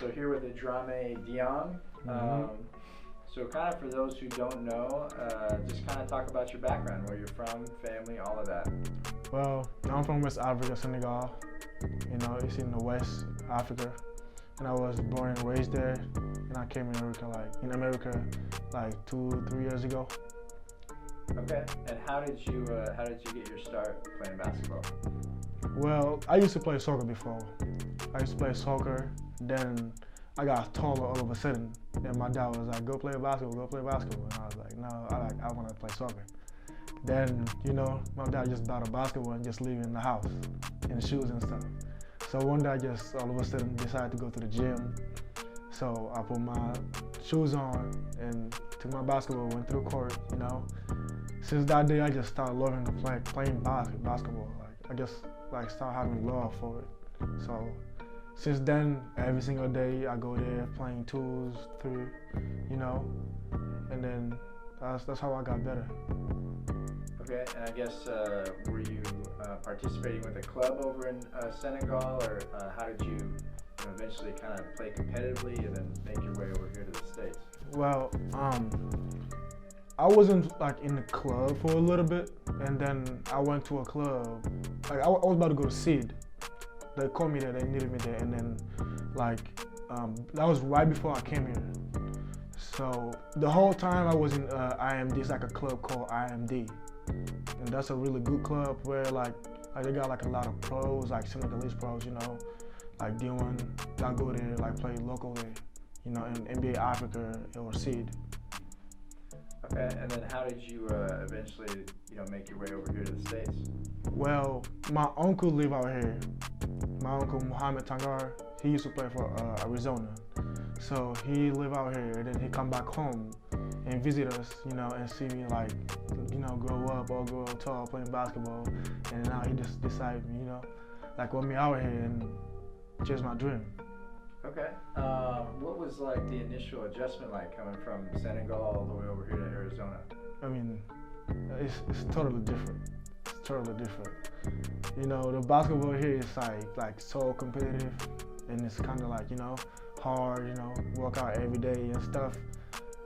So here with Adrame Diongue. So kind of for those who don't know, just kind of talk about your background, where you're from, family, all of that. Well, I'm from West Africa, Senegal. You know, it's in the West Africa. And I was born and raised there. And I came in America like 2-3 years ago. Okay. And how did you get your start playing basketball? Well, I used to play soccer before. I used to play soccer. Then I got taller all of a sudden. And my dad was like, go play basketball, go play basketball. And I was like, no, I want to play soccer. Then, you know, my dad just bought a basketball and just leave it in the house, and shoes and stuff. So one day I just all of a sudden decided to go to the gym. So I put my shoes on and took my basketball, went to the court, you know. Since that day, I just started loving to playing basketball. Like, I just started having love for it. So since then, every single day I go there playing 2s, 3, you know, and then that's how I got better. Okay, and I guess were you participating with a club over in Senegal, or how did you eventually kind of play competitively and then make your way over here to the States? Well, I wasn't like in the club for a little bit, and then I went to a club. Like I was about to go to Seed. They called me there, they needed me there, and then that was right before I came here. So the whole time I was in IMD, it's like a club called IMD. And that's a really good club where like they got like a lot of pros, like Senegalese pros, you know, like Diongue, that go there, like play locally, you know, in NBA Africa or Seed. Okay, and then how did you eventually, make your way over here to the States? Well, my uncle live out here. My uncle Mohammed Tangar, he used to play for Arizona. So he live out here, and then he come back home and visit us, you know, and see me like, grow up or grow tall playing basketball. And now he just decided, like want me out here and chase my dream. Okay. What was like the initial adjustment like coming from Senegal all the way over here to Arizona? I mean, it's totally different. It's totally different. The basketball here is like so competitive, and it's kind of like, hard, work out every day and stuff.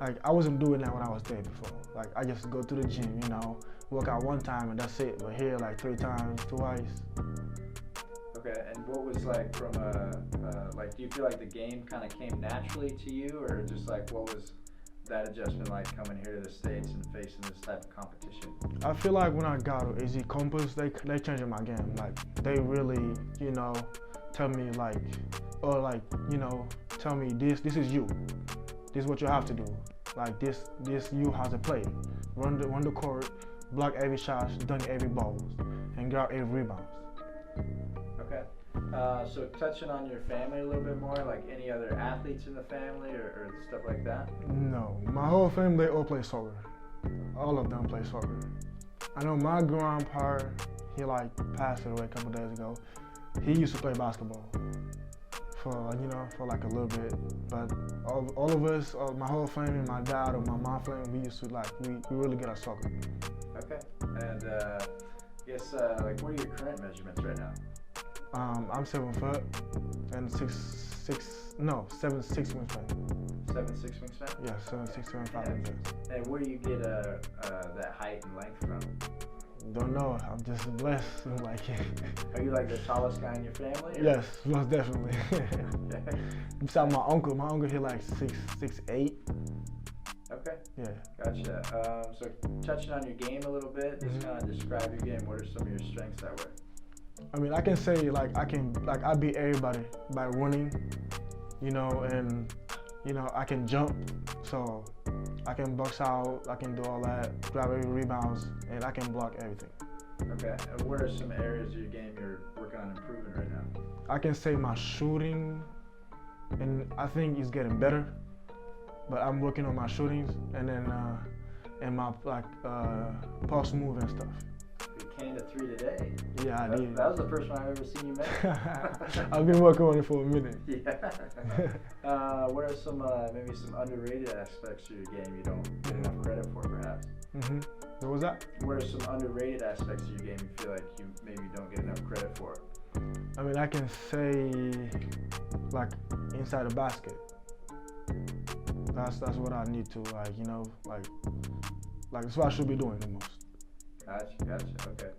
Like I wasn't doing that when I was there before. Like I just go to the gym, work out one time and that's it. But here like 3 times, twice. Okay, and what was like from do you feel like the game kind of came naturally to you, or just like what was that adjustment like coming here to the States and facing this type of competition? I feel like when I got to AZ Compass, they changed my game. Like they really, tell me tell me this is you. This is what you have to do. Like this you have to play. Run the court, block every shot, dunk every ball, and grab every rebound. Okay. So touching on your family a little bit more, like any other athletes in the family or stuff like that? No, my whole family, they all play soccer. All of them play soccer. I know my grandpa, he passed away a couple days ago. He used to play basketball for like a little bit, but all of us, my whole family, my dad or my mom family, we used to we really good at soccer. Okay, and I guess what are your current measurements right now? I'm 7 foot and 7'6" wingspan. 7'6" wingspan? Yeah, 7'6", 7'5" wingspan. And where do you get that height and length from? Don't know. I'm just blessed. Are you like the tallest guy in your family? Or? Yes, most definitely. Besides my uncle he like 6'8". Okay. Yeah. Gotcha. So touching on your game a little bit, just kind of describe your game. What are some of your strengths that way? I mean, I can say I beat everybody by running, and I can jump, so I can box out, I can do all that, grab every rebounds, and I can block everything. Okay, and what are some areas of your game you're working on improving right now? I can say my shooting, and I think it's getting better, but I'm working on my shootings, and then and my post move and stuff. You came to 3 today. Yeah, I did. That was the first one I've ever seen you make. I've been working on it for a minute. Yeah. What are some maybe some underrated aspects of your game you don't get enough credit for, perhaps? What was that? What are some underrated aspects of your game you feel like you maybe don't get enough credit for? I mean, I can say like inside the basket. That's what I need to like, you know, like that's what I should be doing the most. Gotcha. Okay.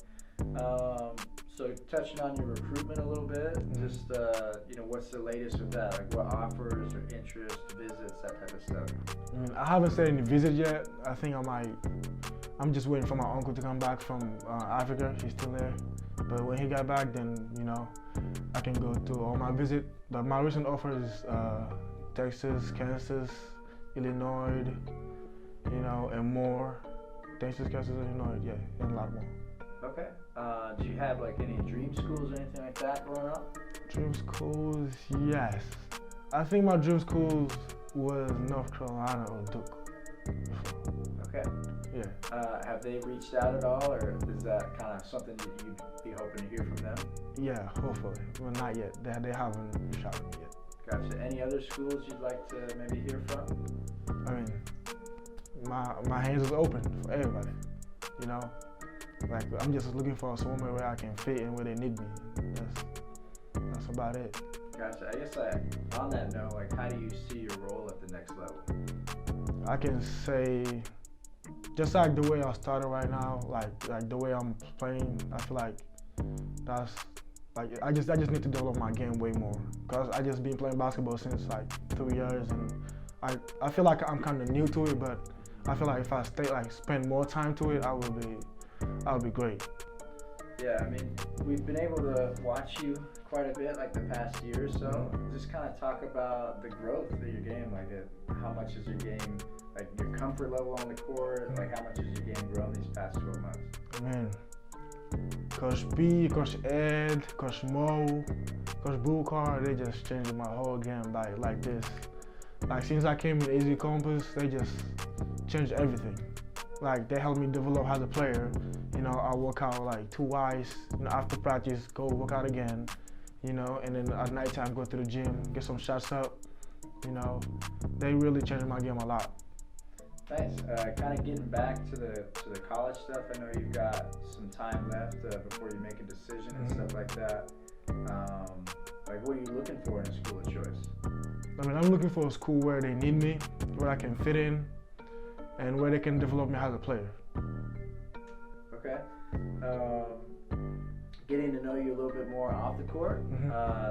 So touching on your recruitment a little bit, just you know, what's the latest with that? Like, what offers or interest, visits, that type of stuff? I mean, I haven't said any visit yet. I think I'm just waiting for my uncle to come back from Africa. He's still there. But when he got back, then, you know, I can go to all my visit. But my recent offer is Texas, Kansas, Illinois, you know, and more. Texas, Kansas, Illinois, yeah, and a lot more. Okay. Do you have like any dream schools or anything like that growing up? Dream schools, yes. I think my dream schools was North Carolina or Duke. Okay. Yeah. Have they reached out at all, or is that kind of something that you'd be hoping to hear from them? Yeah, hopefully. Well, not yet. They haven't reached out to me yet. Gotcha. Any other schools you'd like to maybe hear from? I mean, my hands is open for everybody, you know? Like, I'm just looking for somewhere where I can fit and where they need me. That's about it. Gotcha. I guess on that note, like, how do you see your role at the next level? I can say, just like the way I started right now, like the way I'm playing, I feel like that's like I just need to develop my game way more. Cause I just been playing basketball since like 2 years, and I feel like I'm kind of new to it, but I feel like if I spend more time to it, I'll be great. Yeah, I mean, we've been able to watch you quite a bit, like the past year or so. Just kind of talk about the growth of your game, like how much is your game, like your comfort level on the court, like how much has your game grown these past 12 months? Man, Coach B, Coach Ed, Coach Mo, Coach Bukar, they just changed my whole game like this. Like since I came in Easy Compass, they just changed everything. Like they helped me develop as a player. You know, I work out like twice. You know, after practice, go work out again. You know, and then at nighttime go to the gym, get some shots up. You know, they really changed my game a lot. Nice. Kind of getting back to the college stuff. I know you've got some time left before you make a decision and stuff like that. Like, what are you looking for in a school of choice? I mean, I'm looking for a school where they need me, where I can fit in, and where they can develop me as a player. Okay. Getting to know you a little bit more off the court,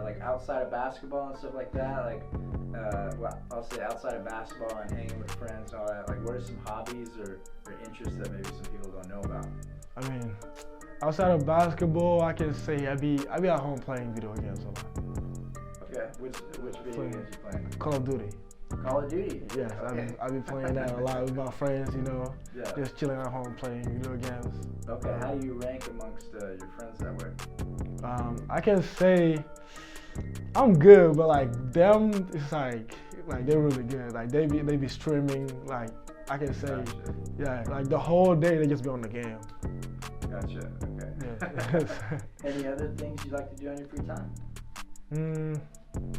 like outside of basketball and stuff like that. Like, well, I'll say outside of basketball and hanging with friends and all that. Like, what are some hobbies or interests that maybe some people don't know about? I mean, outside of basketball, I can say I be at home playing video games a lot. Okay. Which video games you playing? Call of Duty. Call of Duty? Yes, okay. I've been playing that a lot with my friends, you know, just chilling at home playing video games. Okay, how do you rank amongst your friends that way? I can say I'm good, but like them, it's like they're really good. Like they be streaming, like I can say, yeah, like the whole day they just be on the game. Gotcha, okay. Yeah. Any other things you like to do on your free time?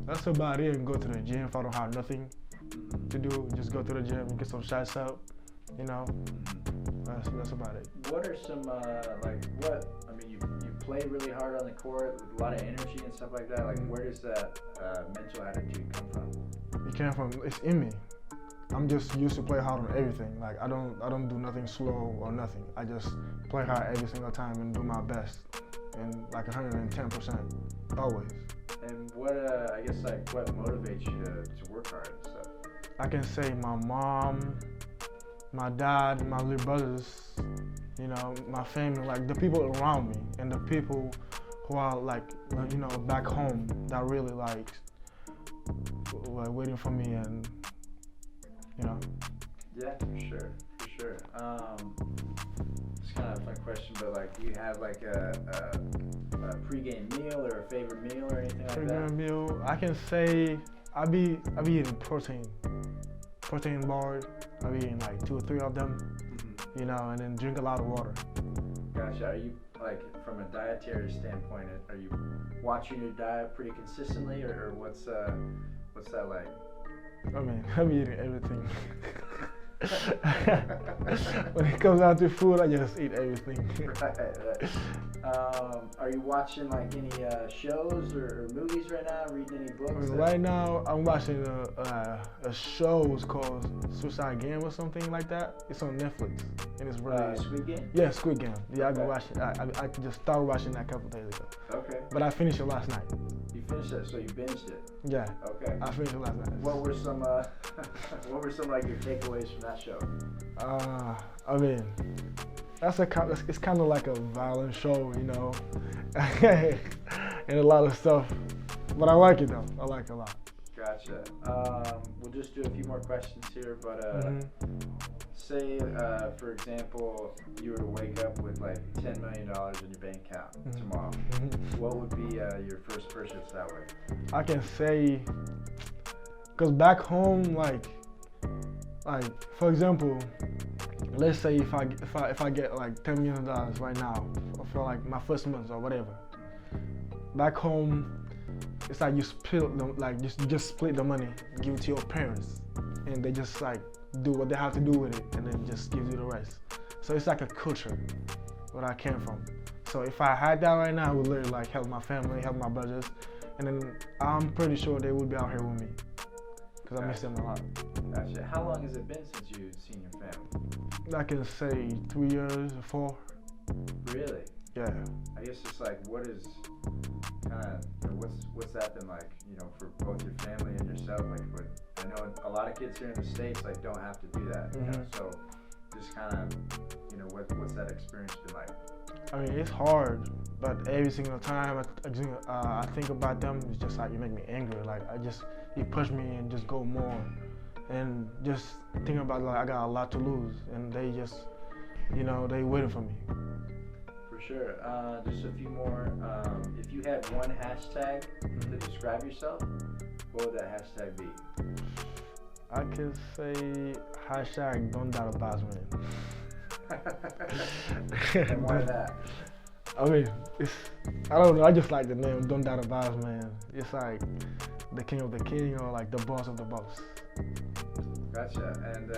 That's about it. And go to the gym if I don't have nothing to do. Just go to the gym and get some shots up. You know, that's about it. What are some you play really hard on the court with a lot of energy and stuff like that. Like, where does that mental attitude come from? It came from, it's in me. I'm just used to play hard on everything. Like I don't do nothing slow or nothing. I just play hard every single time and do my best, and like 110% always. And what what motivates you to work hard and stuff? I can say my mom, my dad, my little brothers, you know, my family, like the people around me, and the people who are like, you know, back home that really like were waiting for me, and you know. Yeah, for sure. It's kind of a fun question, but like, do you have like a pregame meal or a favorite meal or anything like that? Pregame meal, I can say I be eating protein bars. I be eating like 2 or 3 of them, you know, and then drink a lot of water. Gotcha. Are you, like, from a dietary standpoint, are you watching your diet pretty consistently, or what's that like? I mean, I'm eating everything. When it comes down to food, I just eat everything. Right. Are you watching like any shows or movies right now? Reading any books? Right now, I'm watching a show. It's called Suicide Game or something like that. It's on Netflix, and it's really Squid Game? Yeah, Squid Game. Yeah, I've been watching. I just started watching that a couple days ago. Okay. But I finished it last night. You finished it, so you binged it. Yeah. Okay. I finished it last night. What were some like your takeaways from that show? I mean, it's kind of like a violent show, you know, and a lot of stuff. But I like it though. I like it a lot. Gotcha. We'll just do a few more questions here, but say, for example, you were to wake up with like $10 million in your bank account tomorrow. What would be your first purchase that way? I can say, cause back home, like for example, let's say if I get like $10 million right now for like my first month or whatever. Back home, it's like you split them, like you just split the money, give it to your parents, and they just like do what they have to do with it, and then just give you the rest. So it's like a culture where I came from. So if I had that right now, I would literally like help my family, help my brothers, and then I'm pretty sure they would be out here with me because I miss them a lot. Gotcha. How long has it been since you've seen your family? I can say 3 years or 4. Really? Yeah. I guess it's like, what is kind of, what's that been like, you know, for both your family and yourself? Like, I know a lot of kids here in the States like don't have to do that, you know? So just kind of, you know, what's that experience been like? I mean, it's hard, but every single time I think about them, it's just like you make me angry. Like you push me and just go more, and just think about like I got a lot to lose, and they just, you know, they waiting for me. For sure. Just a few more. If you had one hashtag to describe yourself, what would that hashtag be? I can say hashtag don't doubt about me. And why that? I mean, I don't know. I just like the name Don't Doubt About Us, man. It's like the king of the king or like the boss of the boss. Gotcha. And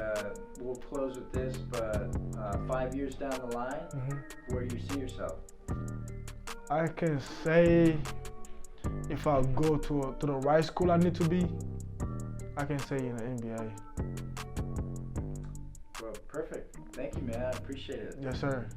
we'll close with this, but 5 years down the line, where do you see yourself? I can say if I go to the right school I need to be, I can say in the NBA. Well, perfect. Thank you, man. I appreciate it. Yes, sir.